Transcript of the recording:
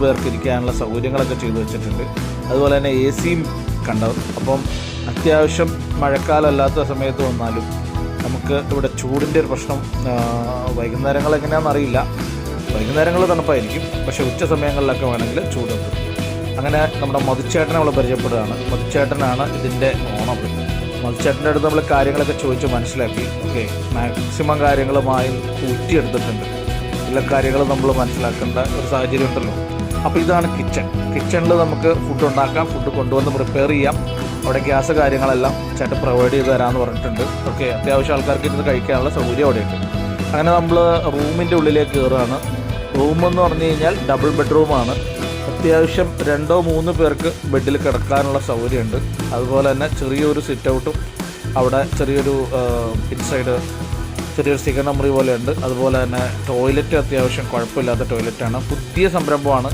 പേർക്ക് ഇരിക്കാനുള്ള സൗകര്യങ്ങളൊക്കെ ചെയ്തു വെച്ചിട്ടുണ്ട്. അതുപോലെ തന്നെ എ സിയും കണ്ടത്. അപ്പം അത്യാവശ്യം മഴക്കാലമല്ലാത്ത സമയത്ത് വന്നാലും നമുക്ക് ഇവിടെ ചൂടിൻ്റെ ഒരു പ്രശ്നം വൈകുന്നേരങ്ങൾ എങ്ങനെയാണെന്ന് അറിയില്ല. വൈകുന്നേരങ്ങൾ തണുപ്പായിരിക്കും, പക്ഷേ ഉച്ച സമയങ്ങളിലൊക്കെ വേണമെങ്കിൽ ചൂടുണ്ട്. അങ്ങനെ നമ്മുടെ മധുച്ചേട്ടനെ നമ്മൾ പരിചയപ്പെടുകയാണ്. മധുച്ചേട്ടനാണ് ഇതിൻ്റെ ഓണം. മധുച്ചേട്ടൻ്റെ അടുത്ത് നമ്മൾ കാര്യങ്ങളൊക്കെ ചോദിച്ച് മനസ്സിലാക്കി. ഓക്കെ, മാക്സിമം കാര്യങ്ങളുമായി ഊറ്റിയെടുത്തിട്ടുണ്ട്. എല്ലാ കാര്യങ്ങളും നമ്മൾ മനസ്സിലാക്കേണ്ട ഒരു സാഹചര്യം ഉണ്ടല്ലോ. അപ്പോൾ ഇതാണ് കിച്ചണിൽ നമുക്ക് ഫുഡ് ഉണ്ടാക്കാം, ഫുഡ് കൊണ്ടുവന്ന് പ്രിപ്പയർ ചെയ്യാം. അവിടെ ഗ്യാസ് കാര്യങ്ങളെല്ലാം ചേട്ടൻ പ്രൊവൈഡ് ചെയ്ത് തരാമെന്ന് പറഞ്ഞിട്ടുണ്ട്. ഓക്കെ, അത്യാവശ്യം ആൾക്കാർക്ക് ഇത് കഴിക്കാനുള്ള സൗകര്യം അവിടെയുണ്ട്. അങ്ങനെ നമ്മൾ റൂമിൻ്റെ ഉള്ളിലേക്ക് കയറുകയാണ്. റൂമെന്ന് പറഞ്ഞു കഴിഞ്ഞാൽ ഡബിൾ ബെഡ്റൂമാണ്. അത്യാവശ്യം 2-3 പേർക്ക് ബെഡിൽ കിടക്കാനുള്ള സൗകര്യമുണ്ട്. അതുപോലെ തന്നെ ചെറിയൊരു സിറ്റ് ഔട്ടും അവിടെ ചെറിയൊരു ഇൻസൈഡ് ചെറിയൊരു സിഗണ മുറി പോലെ ഉണ്ട്. അതുപോലെ തന്നെ ടോയ്ലറ്റ് അത്യാവശ്യം കുഴപ്പമില്ലാത്ത ടോയ്ലറ്റാണ്. പുതിയ സംരംഭമാണ്.